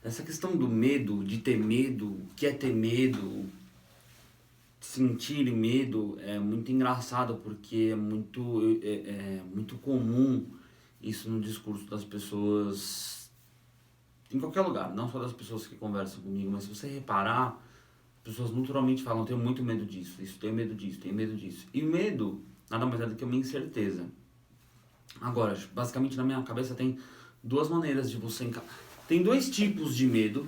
essa questão do medo, de ter medo, o que é ter medo, sentir medo é muito engraçado porque é muito comum isso no discurso das pessoas em qualquer lugar, não só das pessoas que conversam comigo, mas se você reparar, as pessoas naturalmente falam, tenho muito medo disso, isso, tenho medo disso, tenho medo disso. E o medo nada mais é do que uma incerteza. Agora, basicamente na minha cabeça tem duas maneiras de você tem dois tipos de medo.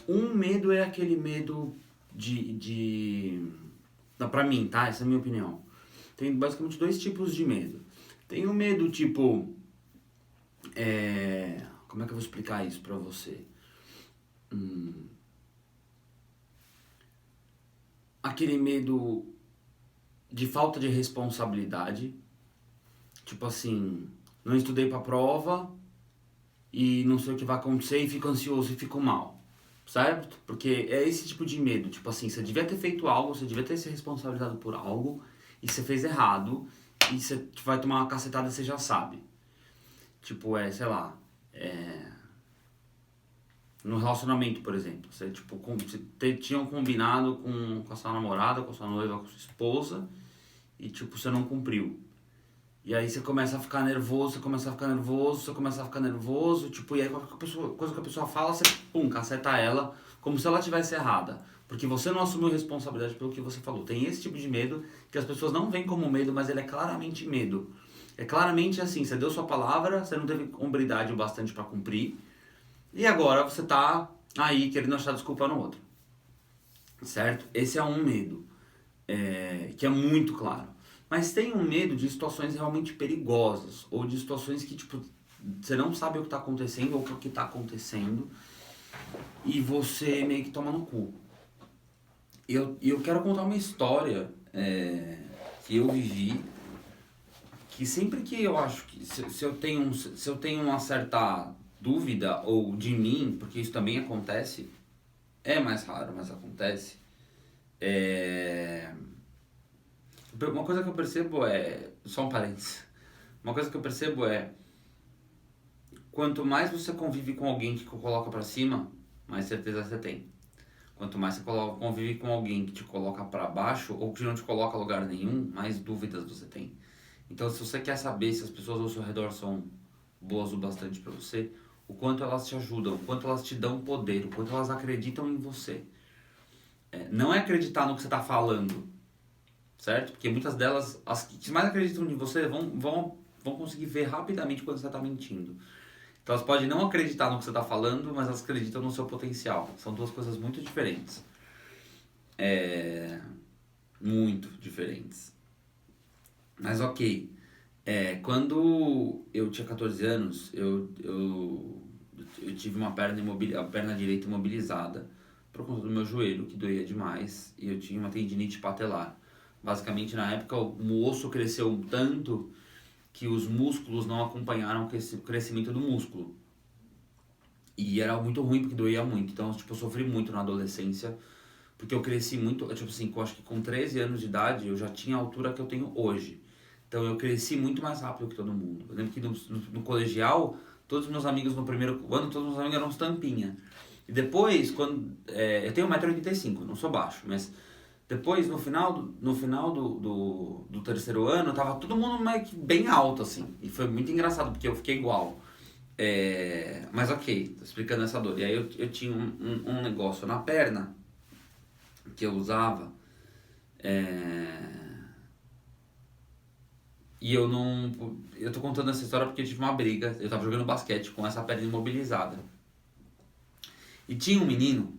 Um medo é aquele medo de... Pra mim, tá? Essa é a minha opinião. Tem basicamente dois tipos de medo. Tem o medo tipo... Como é que eu vou explicar isso pra você? Aquele medo de falta de responsabilidade. Tipo assim, não estudei pra prova e não sei o que vai acontecer e fico ansioso e fico mal. Certo? Porque é esse tipo de medo. Tipo assim, você devia ter feito algo, você devia ter se responsabilizado por algo e você fez errado e você vai tomar uma cacetada e você já sabe. Tipo, sei lá, no relacionamento, por exemplo. Você, tipo, tinham combinado com a sua namorada, com a sua noiva, com a sua esposa e, tipo, você não cumpriu. E aí você começa a ficar nervoso, você começa a ficar nervoso, você começa a ficar nervoso, tipo, e aí qualquer coisa que a pessoa fala, você, pum, caceta ela, como se ela tivesse errada. Porque você não assumiu responsabilidade pelo que você falou. Tem esse tipo de medo, que as pessoas não veem como medo, mas ele é claramente medo. É claramente assim, você deu sua palavra, você não teve hombridade o bastante pra cumprir, e agora você tá aí querendo achar desculpa no outro. Certo? Esse é um medo, que é muito claro. Mas tem um medo de situações realmente perigosas, ou de situações que, tipo, você não sabe o que está acontecendo ou o que está acontecendo, e você meio que toma no cu. Eu quero contar uma história que eu vivi, que sempre que eu acho que se eu tenho uma certa dúvida ou de mim, porque isso também acontece, é mais raro, mas acontece. Uma coisa que eu percebo só um parênteses. Uma coisa que eu percebo quanto mais você convive com alguém que te coloca pra cima, mais certeza você tem. Quanto mais você convive com alguém que te coloca pra baixo ou que não te coloca a lugar nenhum, mais dúvidas você tem. Então, se você quer saber se as pessoas ao seu redor são boas o bastante pra você, o quanto elas te ajudam, o quanto elas te dão poder, o quanto elas acreditam em você. Não é acreditar no que você tá falando, certo? Porque muitas delas, as que mais acreditam em você, vão conseguir ver rapidamente quando você está mentindo. Então elas podem não acreditar no que você está falando, mas elas acreditam no seu potencial. São duas coisas muito diferentes. Muito diferentes. Mas ok. Quando eu tinha 14 anos, eu tive a perna direita imobilizada por conta do meu joelho, que doía demais, e eu tinha uma tendinite patelar. Basicamente, na época, o osso cresceu tanto que os músculos não acompanharam o crescimento do músculo. E era muito ruim porque doía muito. Então, tipo, eu sofri muito na adolescência, porque eu cresci muito, tipo assim, eu acho que com 13 anos de idade eu já tinha a altura que eu tenho hoje. Então eu cresci muito mais rápido que todo mundo. Eu lembro que no colegial, todos os meus amigos no primeiro ano, todos os meus amigos eram uns tampinha. E depois, eu tenho 1,85 m, não sou baixo, mas depois, no final do terceiro ano, tava todo mundo meio que bem alto, assim. E foi muito engraçado, porque eu fiquei igual. Mas ok, tô explicando essa dor. E aí eu tinha um negócio na perna que eu usava. E eu não. Eu tô contando essa história porque eu tive uma briga. Eu tava jogando basquete com essa perna imobilizada. E tinha um menino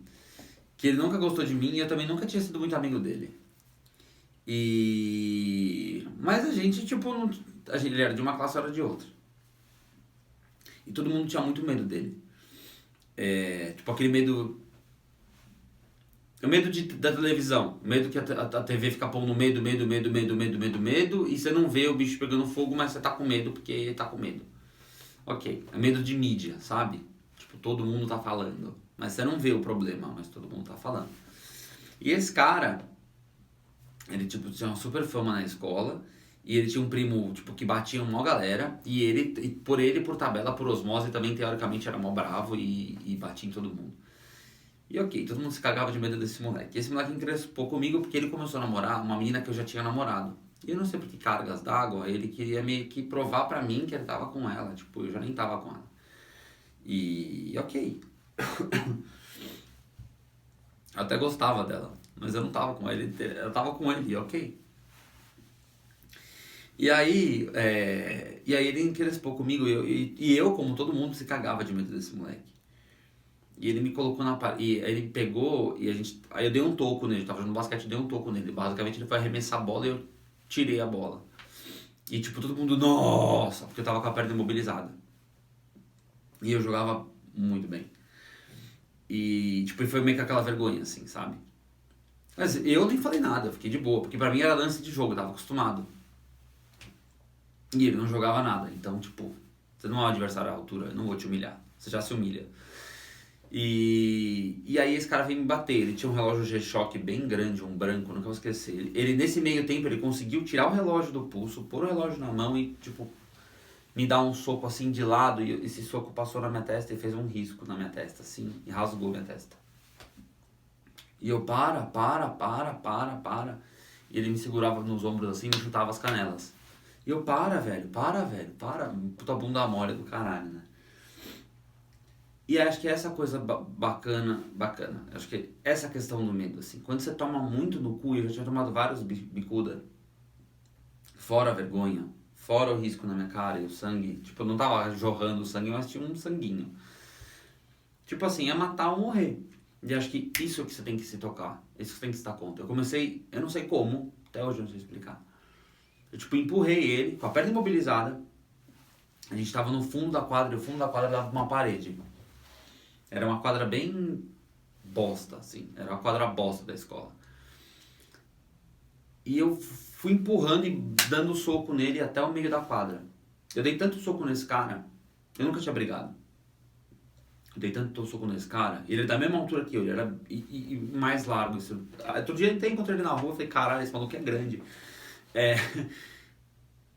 que ele nunca gostou de mim e eu também nunca tinha sido muito amigo dele. Mas a gente, tipo, não... ele era de uma classe, eu era de outra. E todo mundo tinha muito medo dele. Tipo, aquele medo. O medo da televisão. O medo que a TV fica pondo medo, medo, medo, medo, medo, medo, medo. E você não vê o bicho pegando fogo, mas você tá com medo porque tá com medo. Ok. É medo de mídia, sabe? Tipo, todo mundo tá falando. Mas você não vê o problema, mas todo mundo tá falando. E esse cara, ele tipo tinha uma super fama na escola. E ele tinha um primo, tipo, que batia uma galera. E por tabela, por osmose, também teoricamente era mó bravo e batia em todo mundo. E ok, todo mundo se cagava de medo desse moleque. E esse moleque encrespou comigo porque ele começou a namorar uma menina que eu já tinha namorado. E eu não sei por que cargas d'água, ele queria meio que provar pra mim que ele tava com ela. Tipo, eu já nem tava com ela. E ok. Eu até gostava dela, mas eu não tava com ele, eu tava com ele, ok. E aí ele encrespou comigo e eu, como todo mundo, se cagava de medo desse moleque. E ele me colocou na parede, e aí ele pegou e aí eu dei um toco nele, tava jogando basquete, eu dei um toco nele. Basicamente ele foi arremessar a bola e eu tirei a bola. E tipo, todo mundo, nossa, porque eu tava com a perna imobilizada. E eu jogava muito bem. E tipo, foi meio que aquela vergonha, assim, sabe? Mas eu nem falei nada, eu fiquei de boa, porque pra mim era lance de jogo, eu tava acostumado. E ele não jogava nada, então, tipo, você não é um adversário à altura, eu não vou te humilhar, você já se humilha. E aí esse cara veio me bater, ele tinha um relógio G-Shock bem grande, um branco, nunca vou esquecer. Ele nesse meio tempo, ele conseguiu tirar o relógio do pulso, pôr o relógio na mão e, tipo, me dar um soco assim de lado, e esse soco passou na minha testa e fez um risco na minha testa, assim, e rasgou minha testa. E eu, para. E ele me segurava nos ombros assim e me chutava as canelas. E eu, para, velho, para. Puta bunda mole do caralho, né? E acho que é essa coisa bacana. Acho que essa questão do medo, assim. Quando você toma muito no cu, eu já tinha tomado vários bicuda, fora a vergonha, fora o risco na minha cara e o sangue. Tipo, eu não tava jorrando sangue, mas tinha um sanguinho. Tipo assim, é matar ou morrer. E acho que isso que você tem que se tocar. Isso que você tem que se dar conta. Eu não sei como, até hoje eu não sei explicar. Eu tipo, empurrei ele com a perna imobilizada. A gente tava no fundo da quadra e o fundo da quadra dava uma parede. Era uma quadra bem bosta, assim. Era uma quadra bosta da escola. E eu fui empurrando e dando soco nele até o meio da quadra. Eu dei tanto soco nesse cara, eu nunca tinha brigado. Eu dei tanto soco nesse cara, ele é da mesma altura que eu, ele era e mais largo. Outro dia eu até encontrei ele na rua e falei, caralho, esse maluco é grande. É,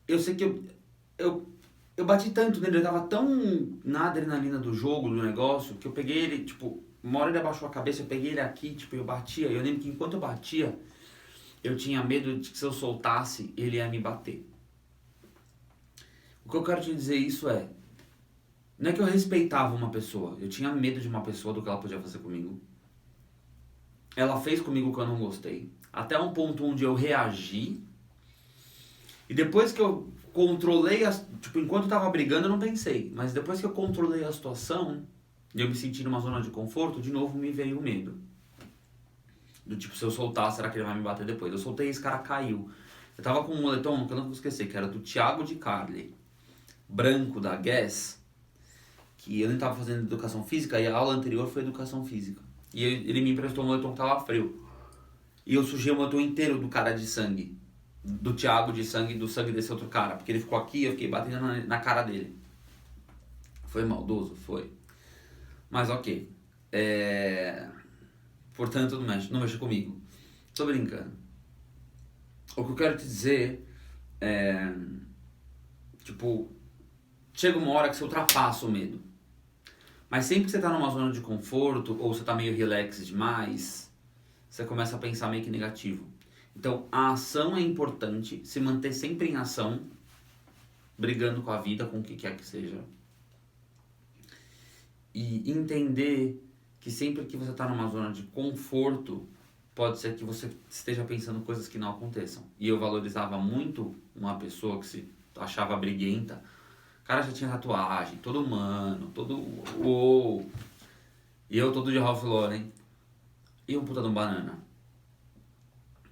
eu sei que eu bati tanto nele, eu tava tão na adrenalina do jogo, do negócio, que eu peguei ele, tipo, uma hora ele abaixou a cabeça, eu peguei ele aqui, tipo, eu batia. Eu lembro que enquanto eu batia, eu tinha medo de que se eu soltasse, ele ia me bater. O que eu quero te dizer isso não é que eu respeitava uma pessoa, eu tinha medo de uma pessoa, do que ela podia fazer comigo. Ela fez comigo o que eu não gostei, até um ponto onde eu reagi, e depois que eu controlei, tipo, enquanto eu tava brigando eu não pensei, mas depois que eu controlei a situação, e eu me senti numa zona de conforto, de novo me veio o medo. Do tipo, se eu soltar, será que ele vai me bater depois? Eu soltei e esse cara caiu. Eu tava com um moletom, que eu não vou esquecer, que era do Thiago de Carli, branco da Guess, que eu nem tava fazendo educação física e a aula anterior foi educação física. E ele me emprestou um moletom que tava frio. E eu sujei o moletom inteiro do cara de sangue. Do Thiago de sangue, do sangue desse outro cara. Porque ele ficou aqui e eu fiquei batendo na cara dele. Foi maldoso? Foi. Mas ok. Portanto, não mexa comigo. Tô brincando. O que eu quero te dizer é... Tipo, chega uma hora que você ultrapassa o medo. Mas sempre que você tá numa zona de conforto, ou você tá meio relax demais, você começa a pensar meio que negativo. Então, a ação é importante, se manter sempre em ação, brigando com a vida, com o que quer que seja. E entender que sempre que você tá numa zona de conforto, pode ser que você esteja pensando coisas que não aconteçam. E eu valorizava muito uma pessoa que se achava briguenta. O cara já tinha tatuagem, todo humano, todo... Uou. E eu todo de Ralph Lauren. E um puta de um banana.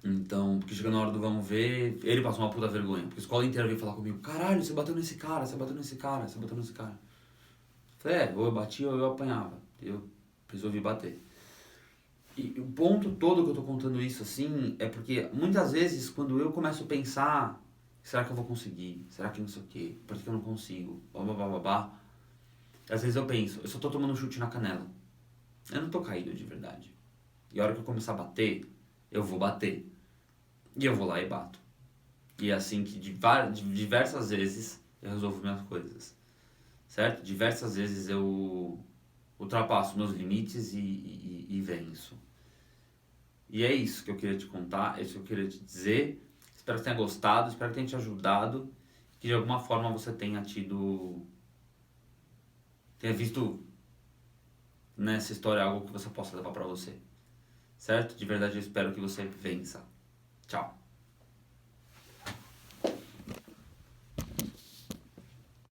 Então, porque chegou na hora do vamos ver, ele passou uma puta vergonha. Porque a escola inteira veio falar comigo, caralho, você bateu nesse cara, você bateu nesse cara, você bateu nesse cara. Eu falei, ou eu batia ou eu apanhava. Eu resolvi bater. E o ponto todo que eu tô contando isso assim, é porque muitas vezes quando eu começo a pensar, será que eu vou conseguir? Será que não sei o quê? Por que eu não consigo? Babá. Às vezes eu penso, eu só tô tomando um chute na canela. Eu não tô caído de verdade. E a hora que eu começar a bater, eu vou bater. E eu vou lá e bato. E é assim que diversas vezes eu resolvo minhas coisas, certo? Diversas vezes eu ultrapasso meus limites e venço. E é isso que eu queria te contar, é isso que eu queria te dizer. Espero que tenha gostado, espero que tenha te ajudado, que de alguma forma você tenha visto nessa história algo que você possa levar pra você, certo? De verdade eu espero que você vença. Tchau.